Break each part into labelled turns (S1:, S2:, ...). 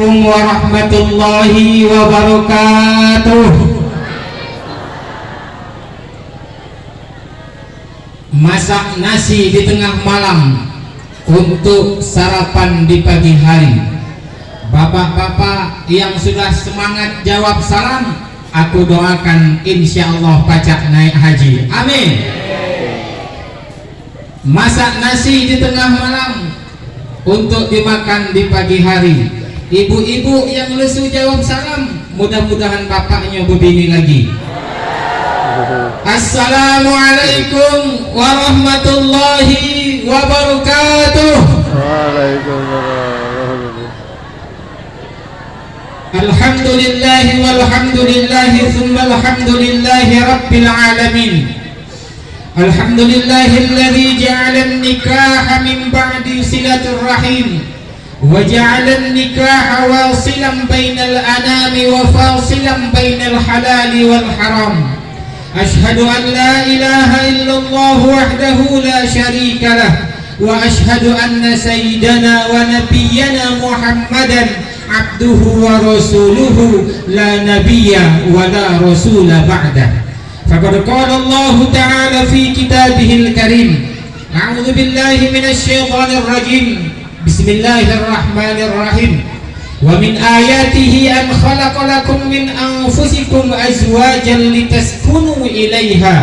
S1: Assalamualaikum warahmatullahi wabarakatuh. Masak nasi di tengah malam untuk sarapan di pagi hari. Bapak-bapak yang sudah semangat jawab salam, aku doakan insya Allah pacak naik haji. Amin. Masak nasi di tengah malam untuk dimakan di pagi hari. Ibu-ibu yang lesu jawab salam, mudah-mudahan bapaknya berbini lagi. Assalamualaikum warahmatullahi wabarakatuh.
S2: Waalaikumsalam.
S1: Alhamdulillahi walhamdulillahi thumma alhamdulillahi rabbil alamin. Alhamdulillahilladzi ja'ala an-nikaha min ba'di silatur rahim wa ja'ala an-nikaha wasilan bainal anami wa fasilan bainal halali wal haram. Ashhadu an la ilaha illallah wahdahu la syarika lah wa ashhadu anna sayyidana wa nabiyyana Muhammadan abduhu wa rasuluhu la nabiyya wa la rasula ba'dah. Faqad qala Allah ta'ala fi kitabihil karim. A'udzu billahi minasy syaithanir rajim. Bismillahirrahmanirrahim. Wa min ayatihi an khalaqa lakum min anfusikum azwajan litaskunu ilaiha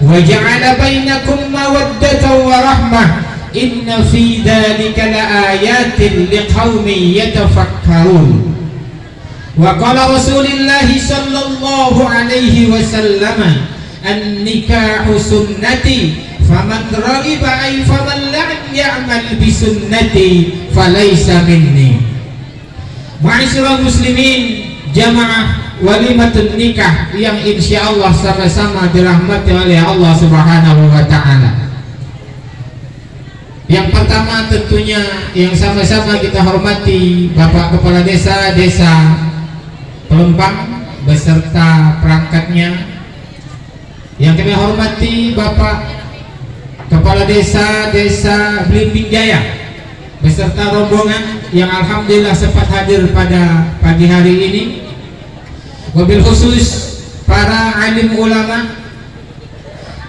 S1: wa ja'ala bainakum mawaddatan wa rahmah. Inna fi dzalika laayatin liqaumin yatafakkarun. Wa qala Rasulullah sallallahu alaihi wasallam, an-nikahu sunnati faman raghiba ay faman lam ya'mal bi sunnati falaysa minni. Ma'asyiral muslimin, jamaah walimatun nikah yang insyaallah sama-sama dirahmati oleh Allah Subhanahu wa taala. Yang pertama tentunya yang sama-sama kita hormati Bapak Kepala Desa Pelempang beserta perangkatnya. Yang kami hormati Bapak Kepala Desa Belimbing Jaya beserta rombongan yang alhamdulillah sempat hadir pada pagi hari ini. Wabil khusus para alim ulama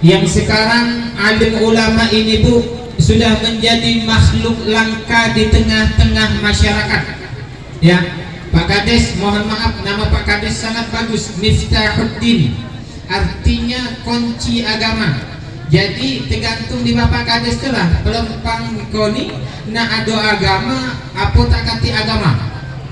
S1: yang sekarang alim ulama ini Bu sudah menjadi makhluk langka di tengah-tengah masyarakat. Ya, Pak Kades, mohon maaf, nama Pak Kades sangat bagus, Miftahuddin, artinya kunci agama. Jadi tergantung di Bapak Kades telah pelempang koni na ado agama apa tak kati agama.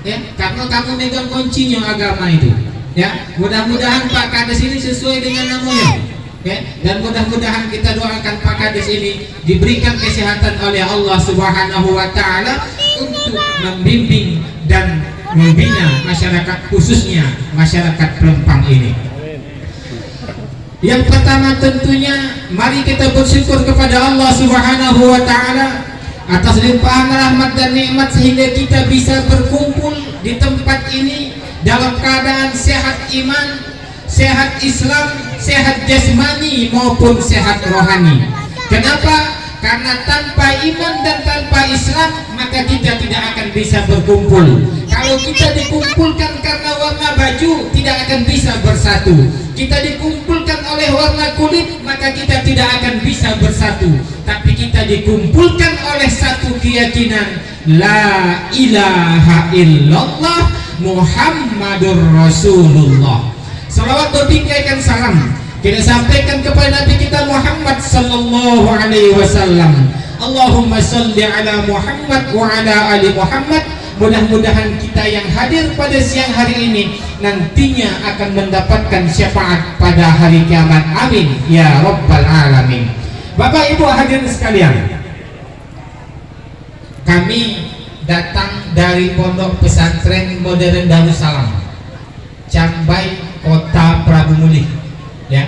S1: Ya, karena kamu megang kuncinya agama itu. Ya, mudah-mudahan Pak Kades ini sesuai dengan namanya. Ya, dan mudah-mudahan kita doakan Pak Kades ini diberikan kesehatan oleh Allah Subhanahu wa taala untuk membimbing dan membina masyarakat, khususnya masyarakat Pelempang ini. Yang pertama tentunya mari kita bersyukur kepada Allah Subhanahu wa taala atas limpahan rahmat dan nikmat sehingga kita bisa berkumpul di tempat ini dalam keadaan sehat iman, sehat Islam, sehat jasmani maupun sehat rohani. Kenapa? Karena tanpa iman dan tanpa Islam maka kita tidak akan bisa berkumpul. Kalau kita dikumpulkan karena warna baju tidak akan bisa bersatu. Kita dikumpulkan oleh warna kulit maka kita tidak akan bisa bersatu. Tapi kita dikumpulkan oleh satu keyakinan, la ilaha illallah Muhammadur Rasulullah. Salawat berbingkaikan salam kita sampaikan kepada Nabi kita Muhammad sallallahu alaihi wasallam. Allahumma salli ala Muhammad wa ala ali Muhammad. Mudah-mudahan kita yang hadir pada siang hari ini nantinya akan mendapatkan syafaat pada hari kiamat. Amin ya rabbal alamin. Bapak Ibu hadirin sekalian, kami datang dari Pondok Pesantren Modern Darussalam, Cambai, Kota Prabu Mulih. Ya,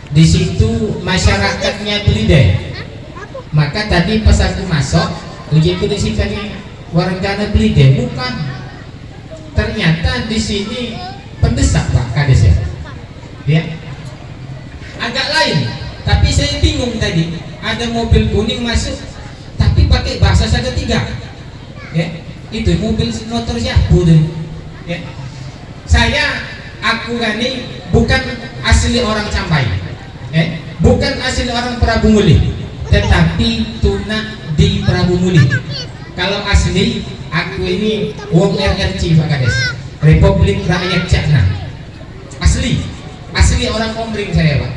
S1: di situ masyarakatnya Belidai. Maka tadi pas aku masuk, ujiku di sini wargana Belidai, bukan. Ternyata di sini pendesak Pak Kades ya. Ya, agak lain. Tapi saya bingung tadi, ada mobil kuning masuk, tapi pakai bahasa Sagetiga. Ya, Itu mobil motor siapa tuh? Ya. Aku gani bukan asli orang Campai, bukan asli orang Prabu Muli, tetapi tunak di Prabu Muli. Kalau asli, aku ini wong RRC Pak Kades, Republik Rakyat Cina. Asli orang Omring saya Pak.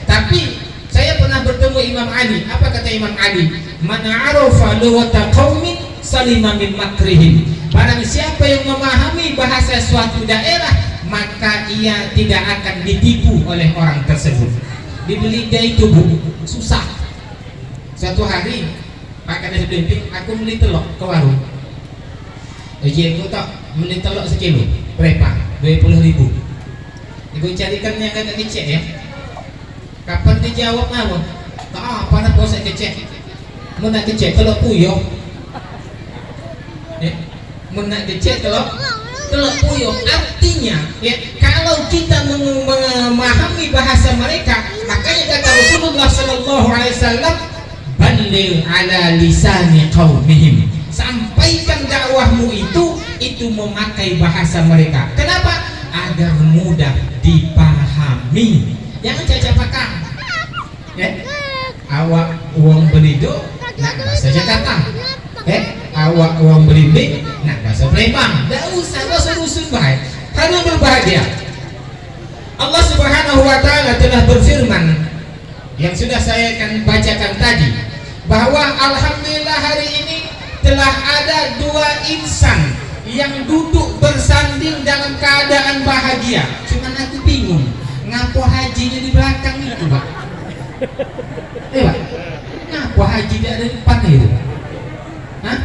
S1: Tapi saya pernah bertemu Imam Ali. Apa kata Imam Ali? Man arafa lughata qaumin salima min makrihim. Barang siapa yang memahami bahasa suatu daerah, maka ia tidak akan ditipu oleh orang tersebut. Dibeli dia itu Bu, susah. Suatu hari Pak Kades Blimping, aku beli telur ke warung. Aku tak beli telur sekilo, berapa? 20.000. Aku carikan yang agak kecil ya. Kapan dijawab apa? Tak apa nak puasa kecil. Mau nak kecil telur puyuh. Mau nak kecil telur puyuh. Artinya ya, kalau kita memahami bahasa mereka, makanya kata Rasulullah sallallahu alaihi wasallam, balligh ala lisani qaumihim. Sampaikan dakwahmu itu memakai bahasa mereka. Kenapa? Agar mudah dipahami. Jangan caca-pakang. Awak uang belido nak bahasa Jakarta. Awak uang belimbing nak bahasa Palembang. Tak usah usul baik. Karena berbahagia. Allah Subhanahu wa taala telah berfirman yang sudah saya akan bacakan tadi, bahwa alhamdulillah hari ini telah ada 2 insan yang duduk bersanding dalam keadaan bahagia. Cuman aku bingung, ngapo hajinya di belakang itu Pak? Pak, ngapo haji dia ada di depan itu? Hah?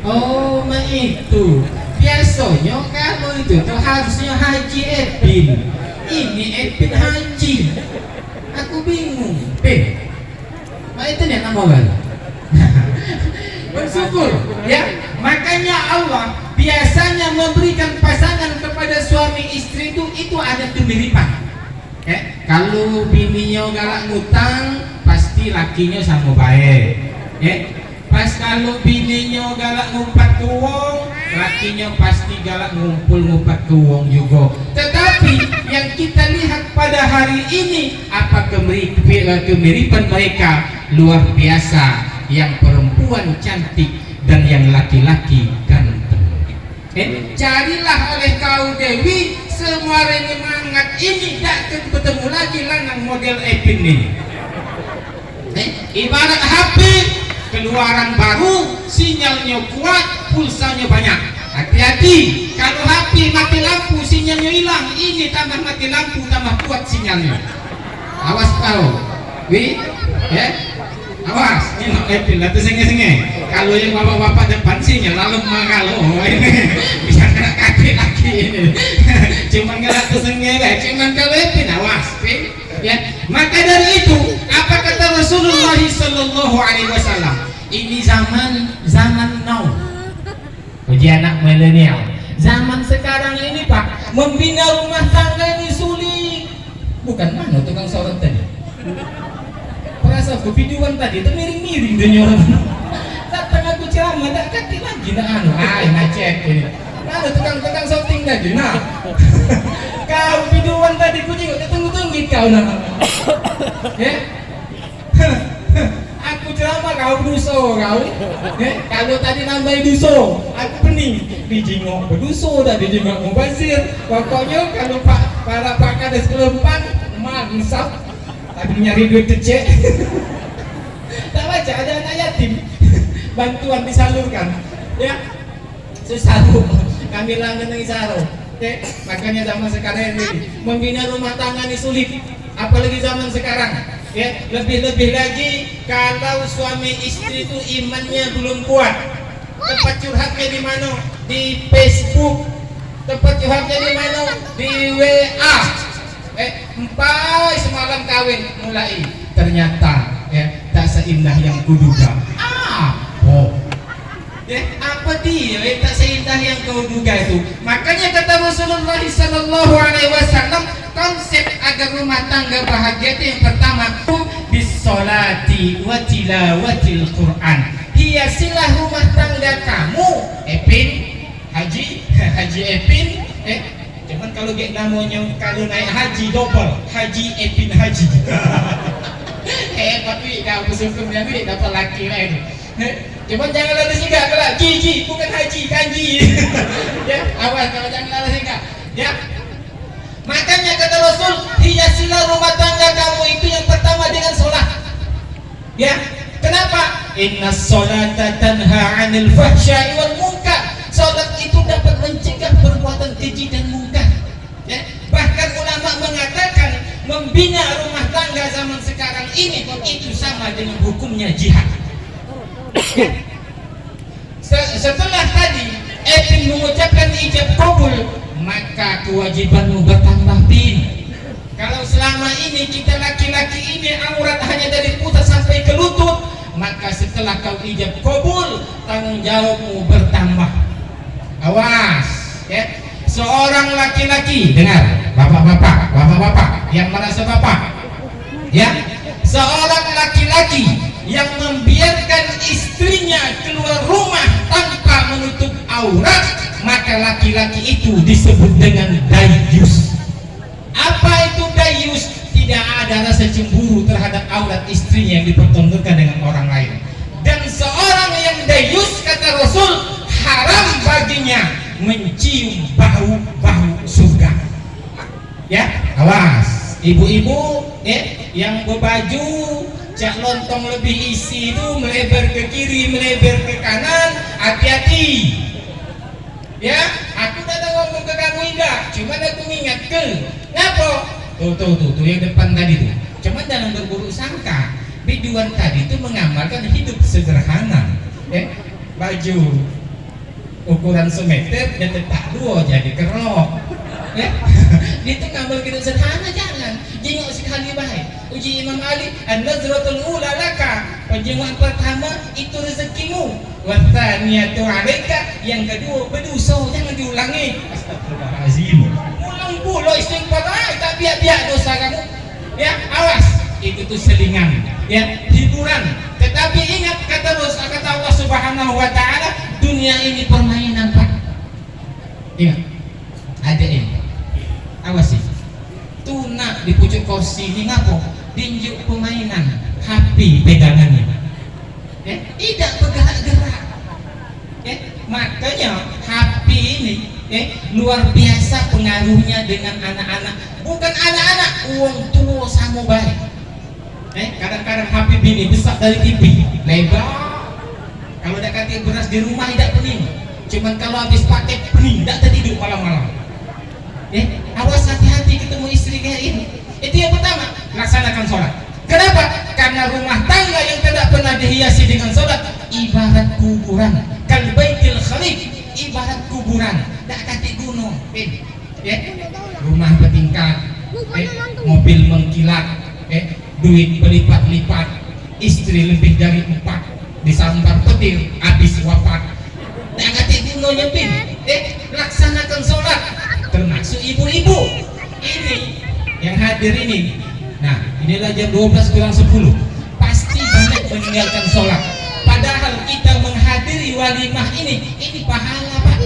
S1: Oh, itu biasanya kalau itu tuh harusnya Haji Epin. Ini Epin Haji. Aku bingung. Itu nih nama kan? Bersyukur ya. Makanya Allah biasanya memberikan pasangan kepada suami istri itu ada kemiripan. Kalau bininya galak ngutang, pasti lakinya sama baik. Pas kalau bininya galak ngumpat ke uang, lakinya pasti galak ngumpat ke uang juga. Tetapi yang kita lihat pada hari ini, apa kemiripan mereka luar biasa. Yang perempuan cantik dan yang laki-laki ganteng. Carilah oleh kau Dewi semua semangat ini, tak ketemu lagi lanang model Epin ini. Ibarat HP keluaran baru, sinyalnya kuat, pulsanya banyak. Hati-hati, kalau HP mati lampu, sinyalnya hilang. Ini tambah mati lampu, tambah kuat sinyalnya. Awas kau, awas, ini Epin lah tuh senge-senge. Kalau yang bapak-bapak depan sinyal lalu kalau ini bisa kena kaki lagi ini. Cuman kalau tuh senge, cuman kalau Epin awas, ya. Maka dari itu, apa kata Rasulullah Sallallahu Alaihi Wasallam? Ini zaman now. Uji anak milenial. Zaman sekarang ini Pak, membina rumah tangga ini sulit. Bukan mana tukang sorot tadi? Perasa aku videoan tadi itu miring-miring dia nyorot. Datang aku ceramah, tak kati lagi nak ngecek ini. Mana tukang sorting tadi? Nah, kau videoan tadi ku juga tunggu-tunggu kau nak. Aku ceramah kau berduso kau. Kalau tadi nambahin duso, aku pening. Dijingok berduso dah, dijingok mubazir. Pokoknya kalau para pakar dari kelempang, mansap. Tapi nyari duit kecil. Tak baca ada anak yatim, bantuan disalurkan. Ya, sesaru. Kami langgan yang saru. Makanya zaman sekarang ini membina rumah tangga ini sulit. Apalagi zaman sekarang. Ya, lebih-lebih lagi kalau suami istri itu imannya belum kuat. Tempat curhatnya di mana? Di Facebook. Tempat curhatnya di mana? Di WA. Empai semalam kawin mulai. Ternyata ya tak seindah yang kuduga. Apa dia tak seindah yang kau duga itu? Makanya kata Rasulullah Sallallahu Alaihi Wasallam, konsep agar rumah tangga bahagia itu yang pertama, sholati wa tilawatil Quran. Hiasilah rumah tangga kamu, Epin, Haji, Haji Epin. Cuman kalau dia namanya kalau naik haji double, Haji Epin Haji. Hebat wi, kau bersyukurnya wi dapat laki lain. Cuman jangan lalu singgah kalau Gigi bukan Haji, Kanji. Ya, awas kalau jangan lalu singgah. Ya. Makanya kata Rasul, hiasilah rumah tangga kamu itu yang pertama dengan sholat. Ya, kenapa? Inna sholata tanha 'anil fahsya'i wal munkar. Sholat itu dapat mencegah perbuatan keji dan munkar. Ya, bahkan ulama mengatakan membina rumah tangga zaman sekarang ini itu sama dengan hukumnya jihad. Ya. Setelah tadi Epin mengucapkan ijab kabul, maka kewajibanmu bertambah bin. Kalau selama ini kita laki-laki ini aurat hanya dari pusat sampai ke lutut, maka setelah kau ijab kabul, tanggung jawabmu bertambah. Awas, ya. Seorang laki-laki, dengar, bapak-bapak yang merasa bapak, ya. Seorang laki-laki yang membiarkan istrinya keluar rumah tanpa menutup aurat, maka laki-laki itu disebut dengan dayus. Apa itu dayus? Tidak ada rasa cemburu terhadap aurat istrinya yang dipertontonkan dengan orang lain. Dan seorang yang dayus, kata Rasul, haram baginya mencium bau-bau surga. Ya, awas ibu-ibu yang berbaju cak lontong lebih isi itu melebar ke kiri, melebar ke kanan, hati-hati. Ya, aku tak tahu ngomong ke kamu Indah, cuma aku mengingatkan. Ngapa? Tuh yang depan tadi tuh. Cuma jangan berburuk sangka. Biduan tadi itu mengamalkan hidup sederhana. Baju ukuran semeter dan letak dua jadi kerok. Itu ngamal hidup sederhana, jangan. Jengok sekali baik. Uji Imam Ali, an-nazratul ula laka. Penjengukan pertama itu rezekimu. Wathaniyatu alaika, yang kedua berdosa, jangan diulangi. Astagfirullahalazim. Ulang pula istighfar, tak biak-biak dosa kamu. Ya, awas. Itu tuh selingan, ya, hiburan. Tetapi ingat kata Allah Subhanahu wa taala, dunia ini permainan, Pak. Ingat. Ada ini. Awas sih. Tuna di pucuk kursi ini ngapo? Dinjuk permainan, HP pegangannya. Tidak bergerak-gerak. Makanya HP ini luar biasa pengaruhnya dengan anak-anak. Bukan anak-anak, uang tua sama baik. Kadang-kadang HP bini besar dari TV, lebar. Kalau ada kaki beras di rumah tidak pening. Cuman kalau habis pakai pening, tidak tertidur malam-malam. Awas, hati-hati ketemu istri kayak ini. Itu yang pertama, laksanakan sholat. Kenapa? Karena rumah tangga yang tidak pernah dihiasi dengan sholat ibarat kuburan. Kal baitil kharib, ibarat kuburan. Tak kati gunung, rumah bertingkat, mobil mengkilat, duit berlipat-lipat, istri lebih dari 4, disambar petir, habis wafat. Tak kati gunung nyepin. Laksanakan sholat. Termasuk ibu-ibu ini yang hadir ini. Nah, inilah jam 12 kurang 10. Pasti banyak meninggalkan sholat. Padahal kita menghadiri walimah ini pahala, Pak.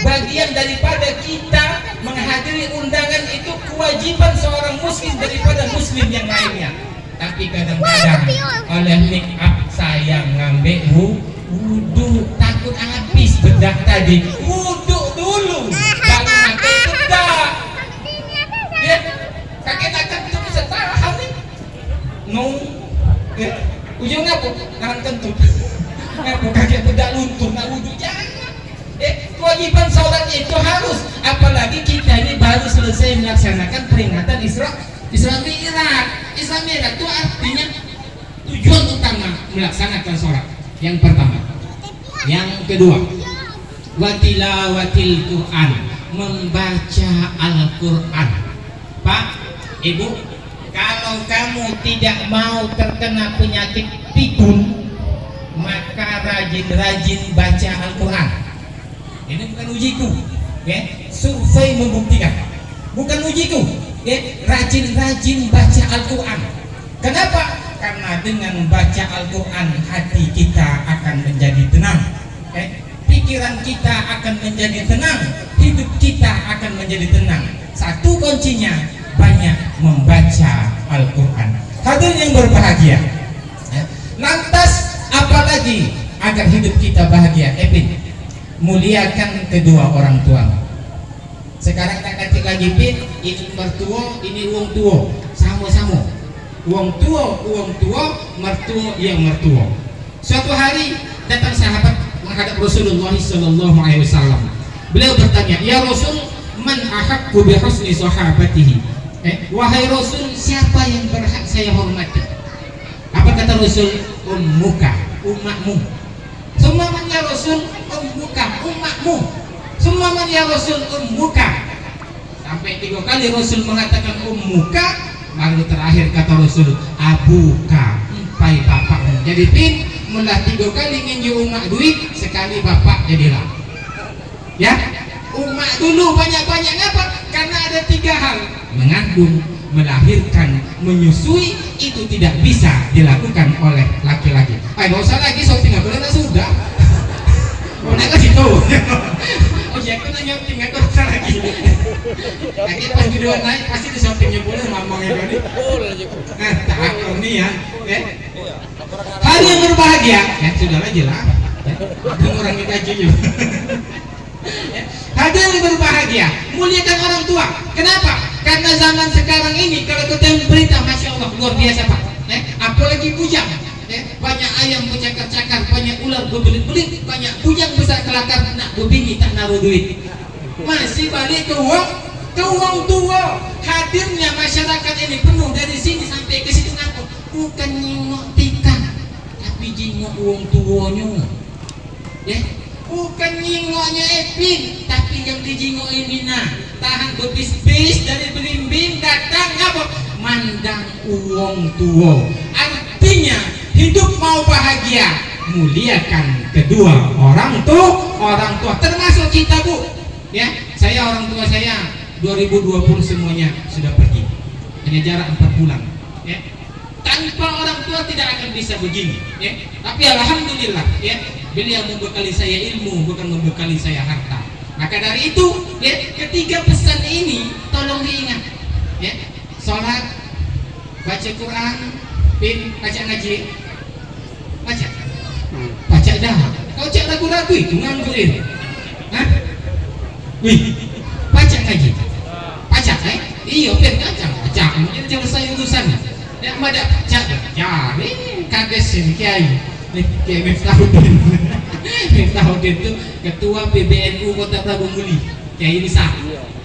S1: Bagian daripada kita menghadiri undangan itu kewajiban seorang muslim daripada muslim yang lainnya. Tapi kadang-kadang oleh make up saya ngambil wudhu, takut habis bedak tadi. Wudhu dulu. Kakek takkan itu bisa tahan nih. Ujung apa? Nahan kentut. Kakek bedak luntur, nak wudhu jangan. Kewajiban sholat itu harus. Apalagi kita ini baru selesai melaksanakan peringatan Isra Mi'raj. Isra Mi'raj itu artinya tujuan utama melaksanakan sholat. Yang pertama. Yang kedua, watilawatil Quran, membaca Al-Quran. Pak, Ibu, kalau kamu tidak mau terkena penyakit pikun, maka rajin-rajin baca Al-Quran. Ini bukan ujiku, survei membuktikan. Bukan ujiku, rajin-rajin baca Al-Quran. Kenapa? Karena dengan baca Al-Quran hati kita akan menjadi tenang, pikiran kita akan menjadi tenang, hidup kita akan menjadi tenang. Satu kuncinya banyak membaca Al-Quran. Hadirin yang berbahagia, lantas apalagi agar hidup kita bahagia? Muliakan kedua orang tua. Sekarang tak kata lagi ini mertua, ini uang tua, sama-sama. Uang tua, mertua yang mertua. Suatu hari datang sahabat menghadap Rasulullah sallallahu alaihi wasallam. Beliau bertanya, "Ya Rasul, man ahaqqu bi husni sahabatihi?" Wahai Rasul, siapa yang berhak saya hormati? Apa kata Rasul? Ummuka, umakmu. Summaman ya Rasul, ummuka, umakmu. Summaman ya Rasul, ummuka. Sampai 3 kali Rasul mengatakan ummuka. Lalu terakhir kata Rasul, abuka, empai bapakmu. Jadi mulah 3 kali nginju umak duit, sekali bapak jadilah. Ya, umak dulu banyak-banyak apa? Karena ada 3 hal: mengandung, melahirkan, menyusui. Itu tidak bisa dilakukan oleh laki-laki. Nggak usah lagi shopping, nggak boleh, sudah. Oh, nak kasih tahu. Oh ya, aku nanya shopping, aku usah lagi. Lagi pas video naik pasti di shoppingnya boleh, mamangnya tadi. Boleh juga. Nah, tak ini ya. Hari yang berbahagia, ya sudahlah jelas. Mengurangi gaji juga. Hadirin yang berbahagia, muliakan orang tua. Kenapa? Karena zaman sekarang ini kalau kita berita, masya Allah, luar biasa Pak. Apalagi bujang. Banyak ayam bercakar-cakar, banyak ular berbelit-belit, banyak bujang besar kelakar, nak berbini tak naruh duit. Masih balik ke uang tua. Hadirnya masyarakat ini penuh dari sini sampai ke situ ngaku. Bukan nyingok tikar, tapi jingok uang tuanya. Bukan nyingoknya tapi yang dijingok ini tahan berbis-bis dari belimbing datang apa? Mandang uang tua. Artinya hidup mau bahagia, muliakan kedua orang tua. Termasuk kita Bu. Ya, saya orang tua saya 2020 semuanya sudah pergi. Hanya jarak 4 bulan. Ya. Tanpa orang tua tidak akan bisa begini. Ya. Tapi alhamdulillah, ya, beliau membekali saya ilmu, bukan membekali saya harta. Maka dari itu, ya, ketiga pesan ini tolong diingat. Ya. Sholat, baca Quran, baca ngaji, baca dah. Kau cak ragu-ragu itu nganggurin. Hah? Wih, baca ngaji, baca, iya, baca, mungkin selesai urusannya. Yang ada baca, cari, kades ini kiai, kiai Miftahudin itu ketua PBNU Kota Prabu Muli, kiai besar.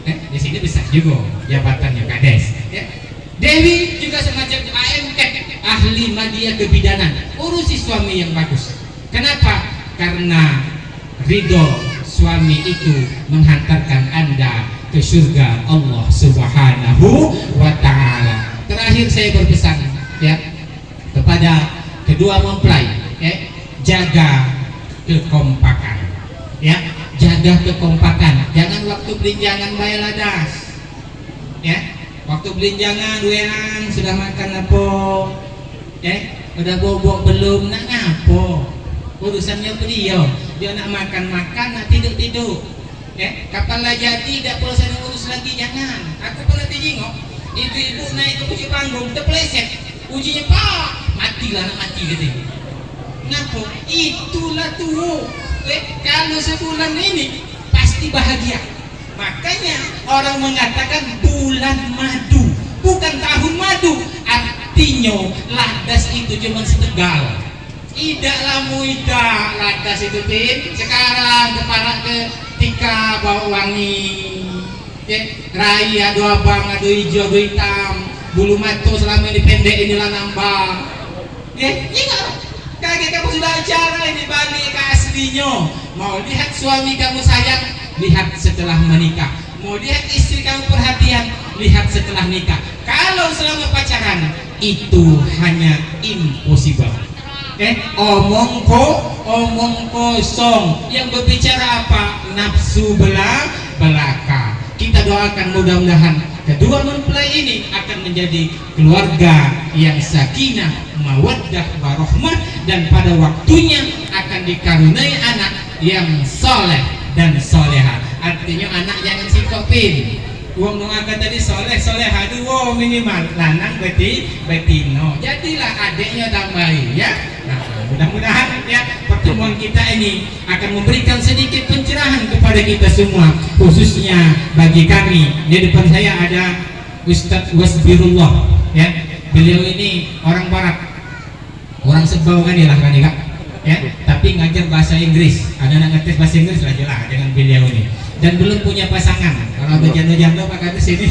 S1: Di sini besar juga jabatannya kades. Dewi juga semacam AMK, ahli media kebidanan, urusi suami yang bagus. Kenapa? Karena ridho suami itu menghantarkan Anda ke surga Allah Subhanahu wa Ta'ala. Terakhir saya berpesan, ya, kepada kedua mempelai, jaga kekompakan, ya, jaga kekompakan. Jangan waktu belinjangan bayar ladas, ya. Waktu belinjangan wean sudah makan apa? Udah bobok belum? Nak ngapo? Urusannya beliau. Dia nak makan, nak tidur. Kapan lah jadi tidak perlu saya urus lagi, jangan. Aku pernah dijingok, ibu-ibu naik ke pucuk panggung, terpeleset. Ujinya Pak, matilah, nak mati gitu. Ngapa? Itulah tuh. Kalau sebulan ini pasti bahagia. Makanya orang mengatakan bulan madu, bukan tahun madu. Artinya ladas itu cuma setegal. Idaklah muida ladas itu sekarang keparak ke tika bau wangi. Rai ada abang, ada hijau, ada hitam. Bulu mato selama ini pendek, inilah nambah. Kaget kamu sudah acara ini, balik ke aslinya. Mau lihat suami kamu sayang, lihat setelah menikah. Mau lihat istri kamu perhatian, lihat setelah nikah. Kalau selama pacaran itu hanya impossible. Omong kosong. Yang berbicara apa? Nafsu belaka. Kita doakan mudah-mudahan kedua mempelai ini akan menjadi keluarga yang sakinah, mawaddah, warahmah, dan pada waktunya akan dikaruniai anak yang soleh dan soleha. Artinya anak jangan sikopin. Uang mengangkat tadi soleh soleha itu wow minimal lanang betino. Jadilah adiknya tambahin ya. Nah, mudah-mudahan ya pertemuan kita ini akan memberikan sedikit pencerahan kepada kita semua, khususnya bagi kami. Di depan saya ada Ustadz Wasbirullah ya. Beliau ini orang barat, orang Sebau kan kak ya, tapi ngajar bahasa Inggris. Ada anak ngetes bahasa Inggris lah jelas dengan beliau ini, dan belum punya pasangan. Kalau ada janda-janda pak kades ini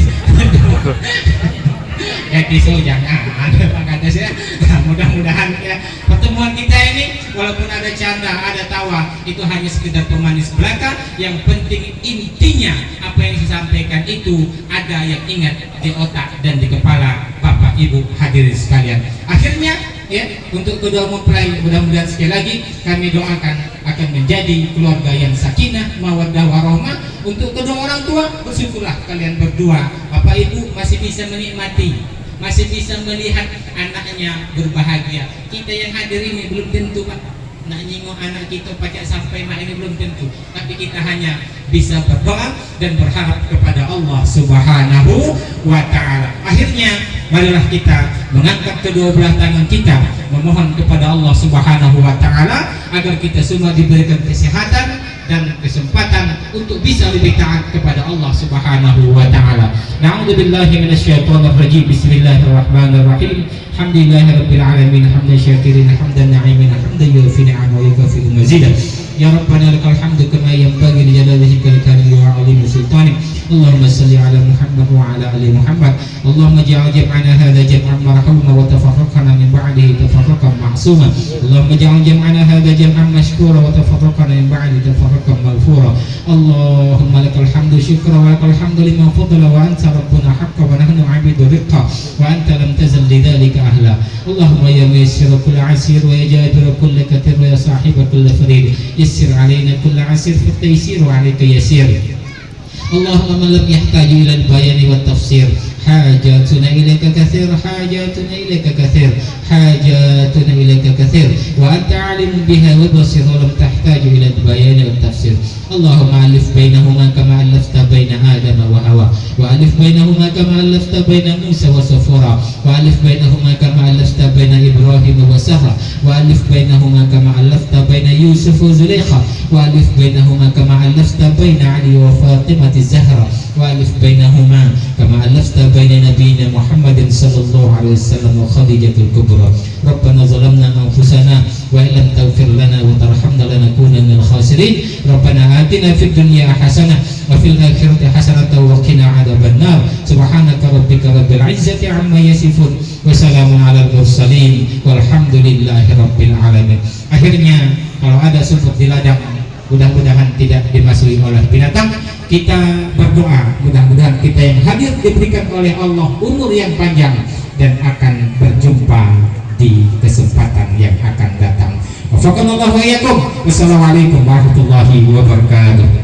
S1: ya kisah jangan ada pak kades ya. Nah, mudah-mudahan ya pertemuan kita ini walaupun ada canda, ada tawa, itu hanya sekedar pemanis belaka. Yang penting intinya apa yang saya sampaikan itu ada yang ingat di otak dan di kepala Bapak Ibu hadirin sekalian. Akhirnya ya, untuk kedua mempelai mudah-mudahan sekali lagi kami doakan akan menjadi keluarga yang sakinah, mawaddah, warahmah. Untuk kedua orang tua bersyukurlah kalian berdua, Bapak Ibu masih bisa menikmati, masih bisa melihat anaknya berbahagia. Kita yang hadir ini belum tentu Pak nak nyinggung anak kita pakai sampai mak ini, belum tentu, tapi kita hanya bisa berdoa dan berharap kepada Allah Subhanahu wa ta'ala. Akhirnya marilah kita mengangkat kedua belah tangan kita memohon kepada Allah Subhanahu wa ta'ala agar kita semua diberikan kesehatan dan kesempatan untuk bisa lebih taat kepada Allah Subhanahu wa ta'ala. Na'udzubillahi minasyaitonir rajim. Bismillahirrahmanirrahim. Alhamdulillahirabbil alamin, hamdan syakirin, hamdan na'imin, hamdan yufi ni'ama wa yukafi'u mazidah. Ya Rabbana lakal hamdu kama yanbaghi li jalali wajhikal karim wa 'azimi sultanik. Allahumma salli ala Muhammad wa ala ali Muhammad. Allahumma ij'al jam'ana hadha jam'an marhuma wa tafarraqana min ba'dihi tafarraqan ma'suma. Allahumma ij'al jam'ana hadha jam'an mashkura wa tafarraqana min ba'dihi tafarraqan maghfura. Allahumma lakal hamdu syukra wa lakal hamdu lima fadla wa anta rabbuna haqqan wa nahnu 'abidu riqqa wa anta lam tazal lidzalika ahla. Allahumma ya muyassir kulli 'asir wa ya jabir kulli katir wa ya sahib kulli farid yassir 'alaina kulli 'asir fa taysir wa 'alayka yasir. Allahumma man lam yahtaju ila al-bayan wa tafsir hajatuna ilaika kathir, hajatuna ilaika kathir, hajatuna ilaika kathir wa anta alimun biha wa basir wa lam tahtaju ila al-bayan wa tafsir. Allahumma alif bainahuma kama alafta baina Adam wa Hawa wa alif bainahuma kama alafta baina Musa wa Safura wa alif bainahuma kama alafta baina Ibrahim wa Sarah wa alif bainahuma kama alafta baina Yusuf wa Zulaikha wa alif bainahuma kama alafta baina Ali wa Fatimah Zahra wa alif bainahuma kama alafta baina Nabiyyina Muhammadin sallallahu alaihi wasallam wa Khadijatul Kubra. Rabbana zalamna anfusana wa illam taghfir lana wa tarhamna lanakunanna minal khasirin. Rabbana atina fid dunya hasanah wa fil akhirati hasanah wa qina adzabannar. Subhanaka rabbika rabbil izzati amma yasifun wa salamun alal mursalin walhamdulillahi rabbil alamin. Akhirnya kalau ada sumur di ladang mudah-mudahan tidak dimasuki oleh binatang. Kita berdoa mudah-mudahan kita yang hadir diberikan oleh Allah umur yang panjang dan akan berjumpa di kesempatan yang akan datang. Wassalamualaikum warahmatullahi wabarakatuh.